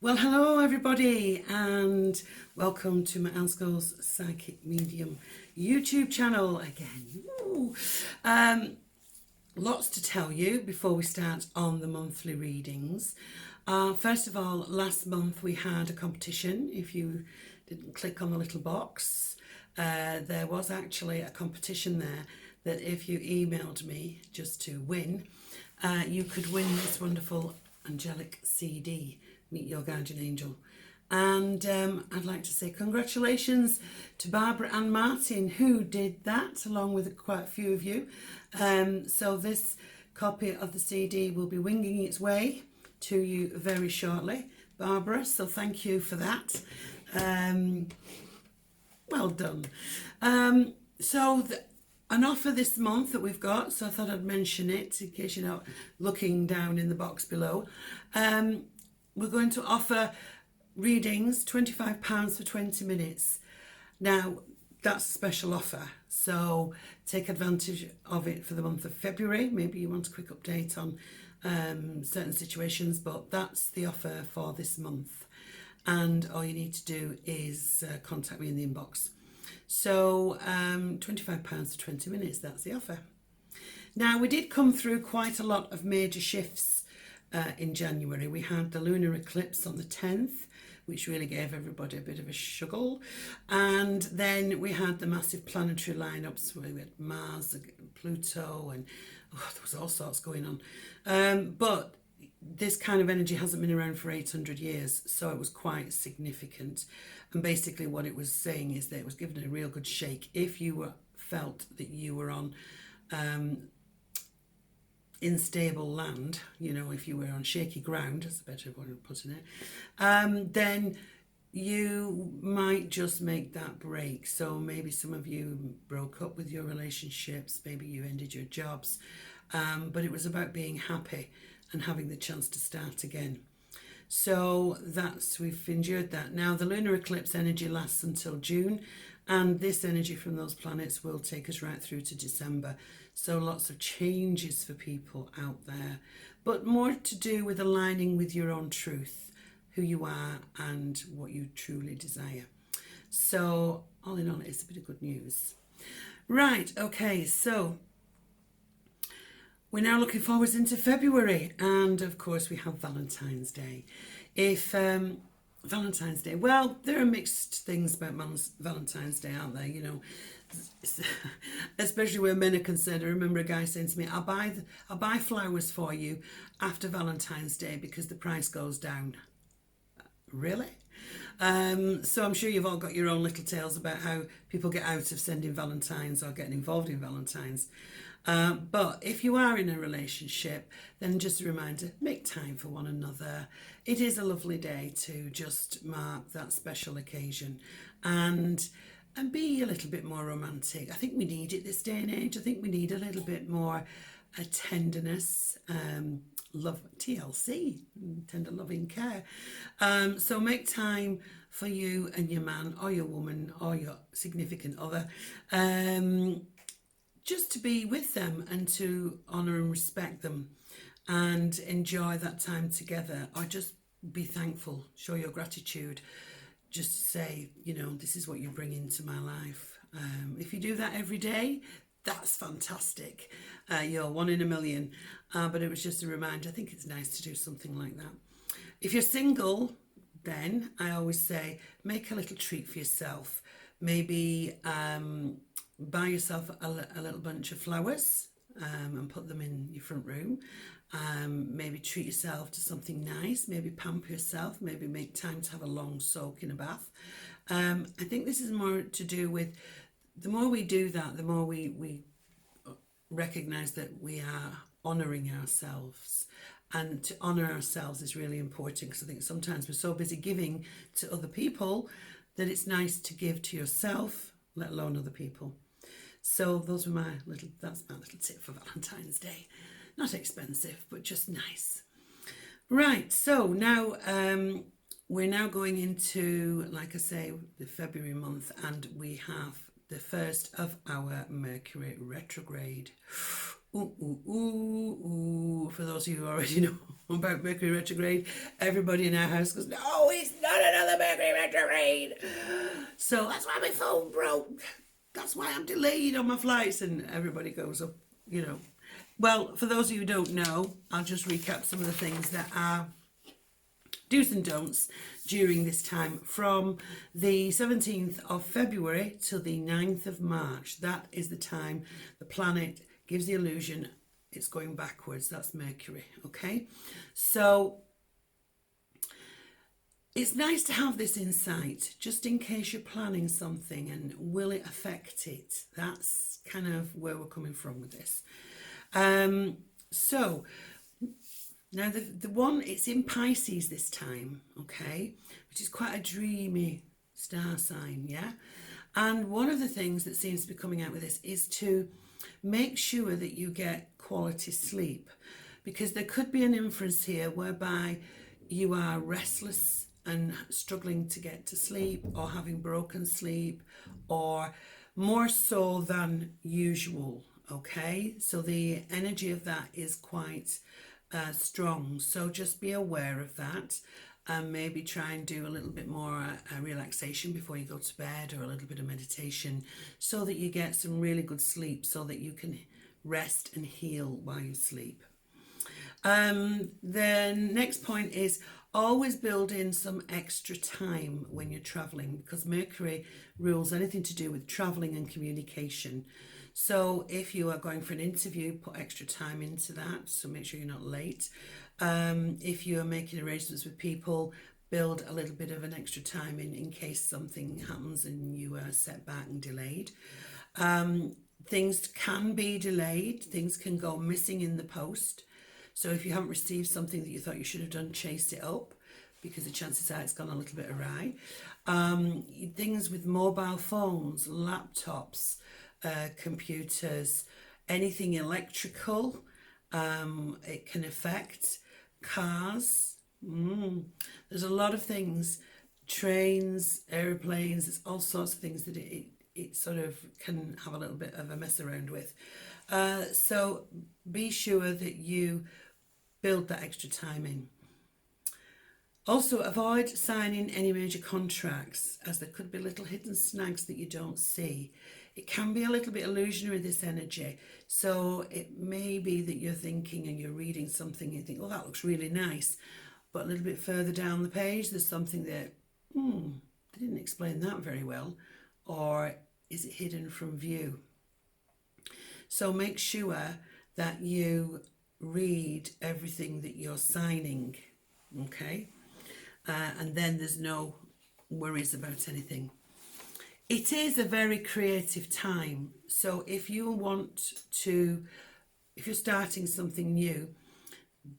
Well, hello everybody, and welcome to my Ansco's Psychic Medium YouTube channel again. Woo. Lots to tell you before we start on the monthly readings. First of all, last month we had a competition. If you didn't click on the little box, there was actually a competition there that if you emailed me just to win, you could win this wonderful angelic CD, Meet Your Guardian Angel. And I'd like to say congratulations to Barbara and Martin who did that, along with quite a few of you. So this copy of the CD will be winging its way to you very shortly, Barbara, so thank you for that. Well done. An offer this month that we've got, so I thought I'd mention it in case you're not looking down in the box below. We're going to offer readings, £25 for 20 minutes. Now, that's a special offer, so take advantage of it for the month of February. Maybe you want a quick update on certain situations, but that's the offer for this month. And all you need to do is contact me in the inbox. So £25 for 20 minutes, that's the offer. Now, we did come through quite a lot of major shifts in January. We had the lunar eclipse on the 10th, which really gave everybody a bit of a struggle. And then we had the massive planetary lineups where we had Mars, Pluto, and there was all sorts going on. But this kind of energy hasn't been around for 800 years, so it was quite significant. And basically what it was saying is that it was giving a real good shake. If you felt that you were on unstable land, you know, if you were on shaky ground, that's a better way of putting it, then you might just make that break. So maybe some of you broke up with your relationships, maybe you ended your jobs, but it was about being happy and having the chance to start again. So we've endured that. Now the lunar eclipse energy lasts until June, and this energy from those planets will take us right through to December. So lots of changes for people out there, but more to do with aligning with your own truth, who you are and what you truly desire. So all in all, it's a bit of good news. Right, okay, so we're now looking forwards into February, and of course we have Valentine's Day. Valentine's Day, well, there are mixed things about Valentine's Day, aren't there? You know, especially where men are concerned. I remember a guy saying to me, I'll buy flowers for you after Valentine's Day because the price goes down. Really? So I'm sure you've all got your own little tales about how people get out of sending Valentines or getting involved in Valentines. But if you are in a relationship, then just a reminder, make time for one another. It is a lovely day to just mark that special occasion and be a little bit more romantic. I think we need it this day and age. I think we need a little bit more tenderness, love, TLC, tender loving care. So make time for you and your man or your woman or your significant other, just to be with them and to honour and respect them and enjoy that time together, or just be thankful, show your gratitude, just say, you know, this is what you bring into my life. If you do that every day, that's fantastic. You're one in a million. But it was just a reminder. I think it's nice to do something like that. If you're single, then I always say, make a little treat for yourself. Maybe buy yourself a little bunch of flowers and put them in your front room. Maybe treat yourself to something nice. Maybe pamper yourself. Maybe make time to have a long soak in a bath. I think this is more to do with, the more we do that, the more we recognise that we are honouring ourselves. And to honour ourselves is really important, because I think sometimes we're so busy giving to other people that it's nice to give to yourself, let alone other people. So that's my little tip for Valentine's Day. Not expensive, but just nice. Right, so now we're now going into, like I say, the February month, and we have the first of our Mercury retrograde. Ooh, ooh, ooh, ooh. For those of you who already know about Mercury retrograde, everybody in our house goes, no, it's not another Mercury retrograde. So that's why my phone broke. That's why I'm delayed on my flights. And everybody goes up, you know. Well, for those of you who don't know, I'll just recap some of the things that are do's and don'ts during this time from the 17th of February till the 9th of March. That is the time the planet gives the illusion it's going backwards. That's Mercury, okay? So it's nice to have this insight just in case you're planning something and will it affect it? That's kind of where we're coming from with this. So now the one, it's in Pisces this time, okay, which is quite a dreamy star sign, yeah? And one of the things that seems to be coming out with this is to make sure that you get quality sleep, because there could be an inference here whereby you are restless and struggling to get to sleep, or having broken sleep, or more so than usual, okay? So the energy of that is quite strong, so just be aware of that, and maybe try and do a little bit more relaxation before you go to bed, or a little bit of meditation, so that you get some really good sleep, so that you can rest and heal while you sleep. The next point is always build in some extra time when you're traveling, because Mercury rules anything to do with traveling and communication. So if you are going for an interview, put extra time into that, so make sure you're not late. If you are making arrangements with people, build a little bit of an extra time in case something happens and you are set back and delayed. Things can be delayed, things can go missing in the post. So if you haven't received something that you thought you should have done, chase it up, because the chances are it's gone a little bit awry. Things with mobile phones, laptops, computers, anything electrical, it can affect. Cars, there's a lot of things, trains, aeroplanes, there's all sorts of things that it sort of can have a little bit of a mess around with. So be sure that you build that extra time in. Also, avoid signing any major contracts, as there could be little hidden snags that you don't see. It can be a little bit illusionary, this energy. So it may be that you're thinking and you're reading something, you think, oh, that looks really nice. But a little bit further down the page, there's something that, they didn't explain that very well. Or is it hidden from view? So make sure that you read everything that you're signing, okay? And then there's no worries about anything. It is a very creative time. So if you're starting something new,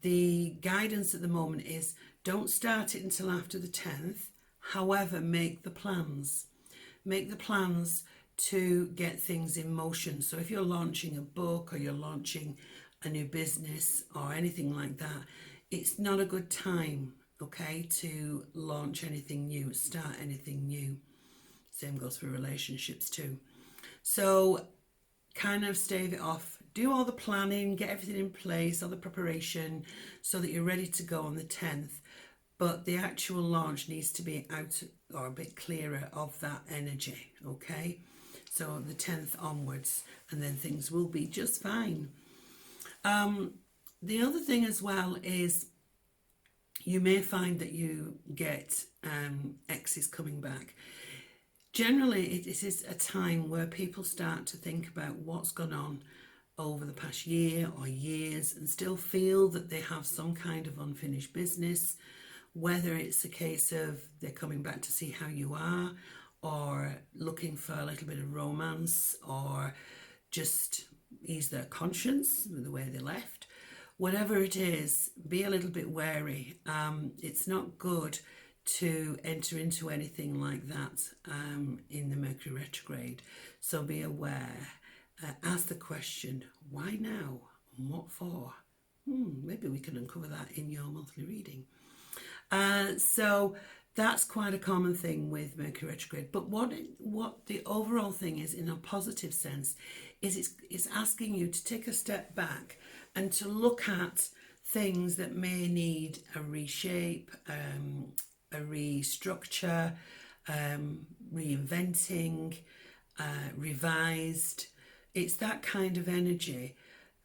the guidance at the moment is don't start it until after the 10th. However, make the plans. Make the plans to get things in motion. So if you're launching a book, or you're launching a new business or anything like that, it's not a good time, okay, to launch anything new, start anything new. Same goes for relationships too. So kind of stave it off. Do all the planning, get everything in place, all the preparation, so that you're ready to go on the 10th. But the actual launch needs to be out, or a bit clearer of that energy, okay? So the 10th onwards, and then things will be just fine. The other thing as well is you may find that you get exes coming back. Generally, it is a time where people start to think about what's gone on over the past year or years, and still feel that they have some kind of unfinished business, whether it's a case of they're coming back to see how you are, or looking for a little bit of romance, or just ease their conscience with the way they left. Whatever it is, be a little bit wary. It's not good to enter into anything like that in the Mercury retrograde. So be aware. Ask the question, why now and what for? Maybe we can uncover that in your monthly reading. So That's quite a common thing with Mercury retrograde. But what the overall thing is, in a positive sense, is it's asking you to take a step back and to look at things that may need a reshape, a restructure, reinventing, revised. It's that kind of energy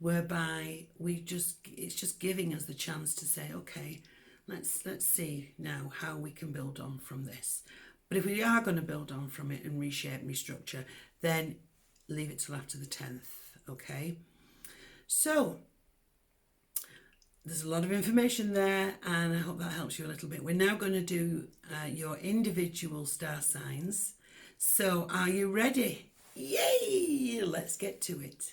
whereby it's just giving us the chance to say, okay, let's see now how we can build on from this. But if we are going to build on from it and reshape, restructure, then leave it till after the 10th, okay? So there's a lot of information there, and I hope that helps you a little bit. We're now going to do your individual star signs. So are you ready? Yay! Let's get to it.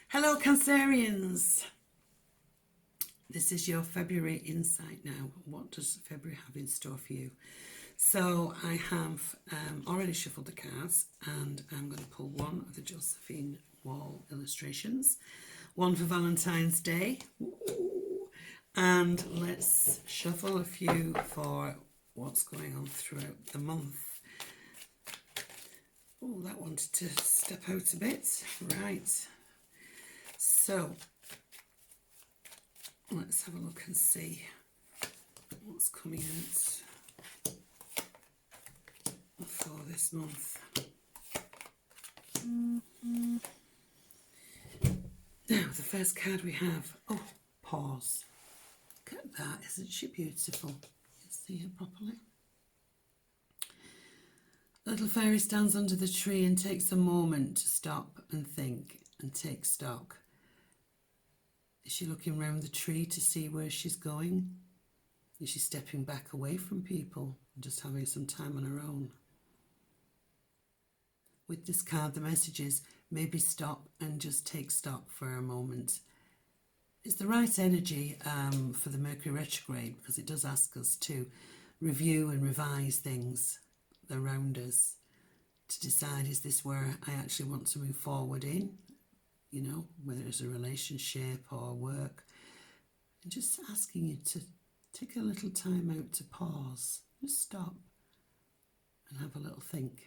Hello, Cancerians. This is your February insight now. What does February have in store for you? So I have already shuffled the cards, and I'm going to pull one of the Josephine Wall illustrations, one for Valentine's Day. Ooh. And let's shuffle a few for what's going on throughout the month. Oh, that wanted to step out a bit. Right. So let's have a look and see what's coming out for this month. Now, the first card we have, oh, pause. Look at that, isn't she beautiful? You can see her properly. The little fairy stands under the tree and takes a moment to stop and think and take stock. Is she looking round the tree to see where she's going? Is she stepping back away from people and just having some time on her own? With this card, the message is maybe stop and just take stock for a moment. It's the right energy for the Mercury retrograde, because it does ask us to review and revise things around us to decide, is this where I actually want to move forward in? You know, whether it's a relationship or work. And just asking you to take a little time out to pause, just stop and have a little think.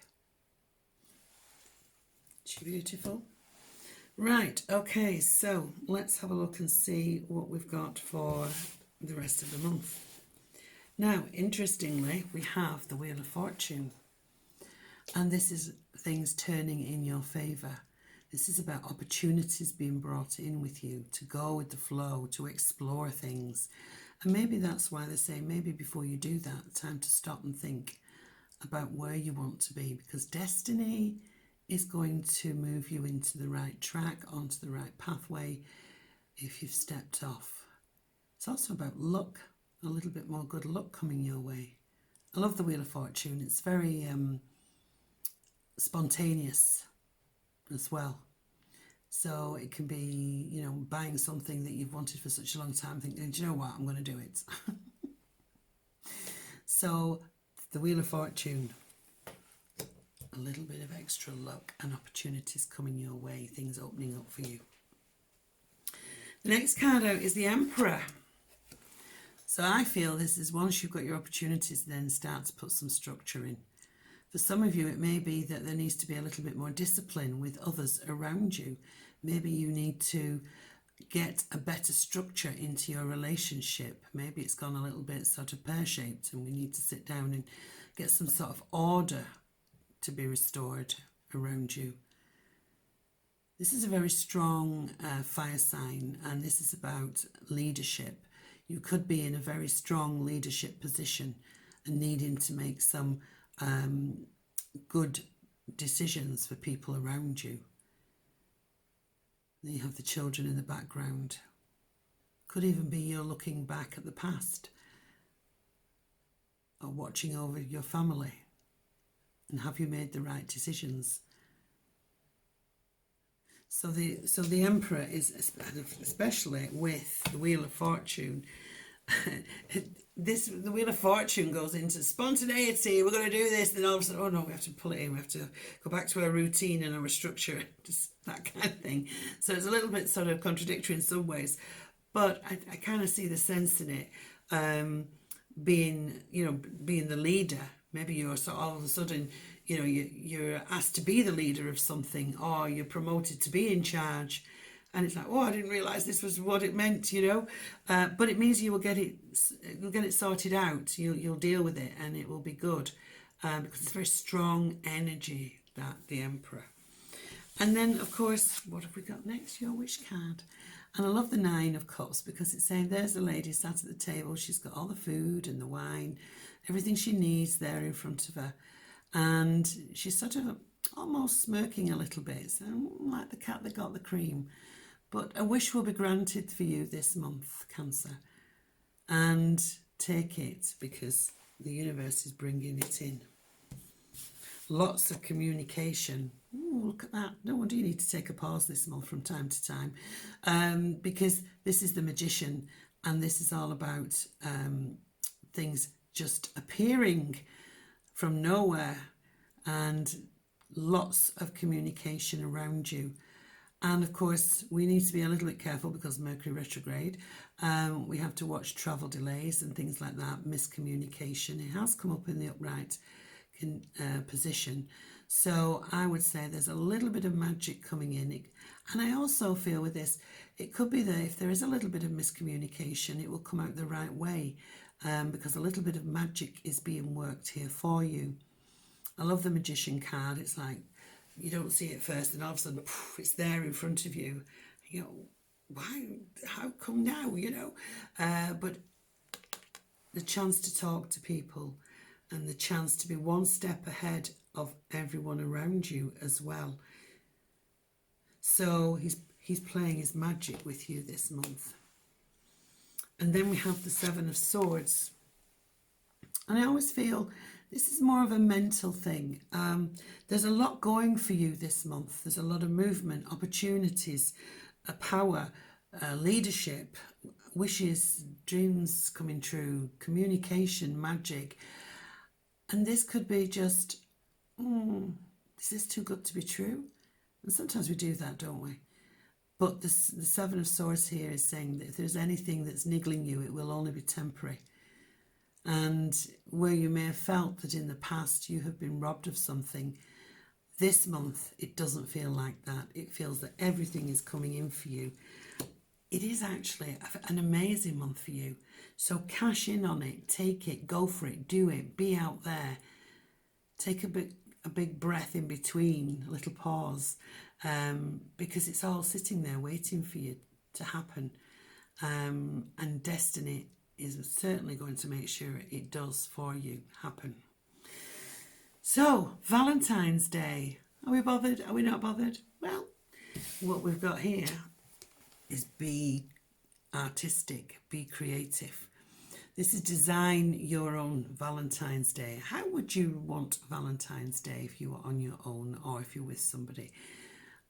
Isn't she beautiful? Right, okay, so let's have a look and see what we've got for the rest of the month. Now, interestingly, we have the Wheel of Fortune, and this is things turning in your favour. This is about opportunities being brought in with you, to go with the flow, to explore things. And maybe that's why they say, maybe before you do that, time to stop and think about where you want to be, because destiny is going to move you into the right track, onto the right pathway if you've stepped off. It's also about luck, a little bit more good luck coming your way. I love the Wheel of Fortune. It's very spontaneous as well. So it can be, you know, buying something that you've wanted for such a long time, thinking, do you know what, I'm going to do it. So the Wheel of Fortune, a little bit of extra luck and opportunities coming your way, things opening up for you. The next card out is the Emperor. So I feel this is, once you've got your opportunities, then start to put some structure in. For some of you, it may be that there needs to be a little bit more discipline with others around you. Maybe you need to get a better structure into your relationship. Maybe it's gone a little bit sort of pear-shaped, and we need to sit down and get some sort of order to be restored around you. This is a very strong fire sign, and this is about leadership. You could be in a very strong leadership position and needing to make some good decisions for people around you. Then you have the children in the background. Could even be you're looking back at the past or watching over your family, and have you made the right decisions? So the Emperor is, especially with the Wheel of Fortune, the Wheel of Fortune goes into spontaneity. We're going to do this, then all of a sudden, oh no, we have to pull it in. We have to go back to our routine and our structure, just that kind of thing. So it's a little bit sort of contradictory in some ways, but I kind of see the sense in it. Being the leader. Maybe you're so all of a sudden, you're asked to be the leader of something, or you're promoted to be in charge, and it's like, oh, I didn't realize this was what it meant, but it means you'll get it sorted out. You'll deal with it, and it will be good, because it's very strong energy, that the Emperor. And then, of course, what have we got next? Your wish card. And I love the 9 of Cups, because it's saying there's the lady sat at the table. She's got all the food and the wine, everything she needs there in front of her. And she's sort of almost smirking a little bit, so like the cat that got the cream. But a wish will be granted for you this month, Cancer. And take it, because the universe is bringing it in. Lots of communication. Ooh, look at that. No wonder you need to take a pause this month from time to time, because this is the Magician, and this is all about things just appearing from nowhere, and lots of communication around you. And of course, we need to be a little bit careful because Mercury retrograde. We have to watch travel delays and things like that, miscommunication. It has come up in the upright position. So I would say there's a little bit of magic coming in. And I also feel with this, it could be that if there is a little bit of miscommunication, it will come out the right way, because a little bit of magic is being worked here for you. I love the Magician card. It's like you don't see it first, and all of a sudden it's there in front of you. You know, why? How come now? But the chance to talk to people, and the chance to be one step ahead of everyone around you as well. So he's playing his magic with you this month. And then we have the 7 of Swords. And I always feel this is more of a mental thing. There's a lot going for you this month. There's a lot of movement, opportunities, power, leadership, wishes, dreams coming true, communication, magic. And this could be just, is this too good to be true? And sometimes we do that, don't we? But the 7 of Swords here is saying that if there's anything that's niggling you, it will only be temporary. And where you may have felt that in the past you have been robbed of something, this month it doesn't feel like that. It feels that everything is coming in for you. It is actually an amazing month for you. So cash in on it, take it, go for it, do it, be out there. Take a big breath in between, a little pause, because it's all sitting there waiting for you to happen. And destiny is certainly going to make sure it does for you happen. So, Valentine's Day. Are we bothered? Are we not bothered? Well, what we've got here is be artistic, be creative. This is design your own Valentine's Day. How would you want Valentine's Day if you were on your own or if you're with somebody?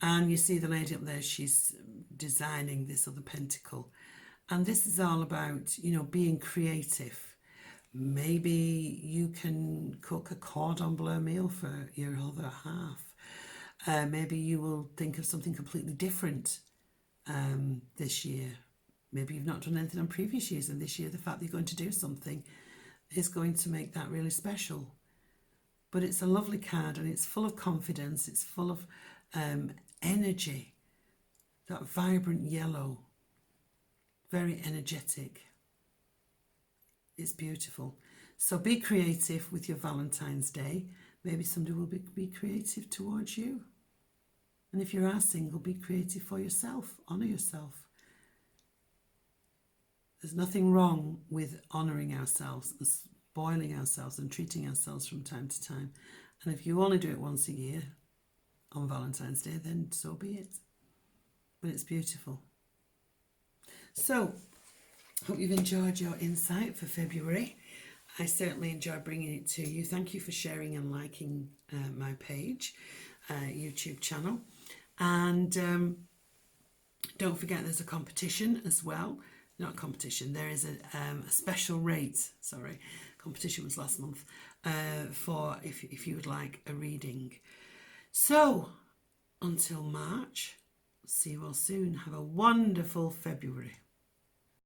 And you see the lady up there, she's designing this other pentacle. And this is all about, being creative. Maybe you can cook a cordon bleu meal for your other half. Maybe you will think of something completely different this year. Maybe you've not done anything on previous years, and this year the fact that you're going to do something is going to make that really special. But it's a lovely card, and it's full of confidence. It's full of energy, that vibrant yellow, very energetic. It's beautiful. So be creative with your Valentine's Day. Maybe somebody will be creative towards you. And if you are single, be creative for yourself. Honour yourself. There's nothing wrong with honouring ourselves and spoiling ourselves and treating ourselves from time to time. And if you only do it once a year on Valentine's Day, then so be it. But it's beautiful. So, hope you've enjoyed your insight for February. I certainly enjoyed bringing it to you. Thank you for sharing and liking my page, YouTube channel. And don't forget there's a competition as well. not competition, there is a special rate, sorry, competition was last month, for if you would like a reading. So, until March, see you all soon. Have a wonderful February.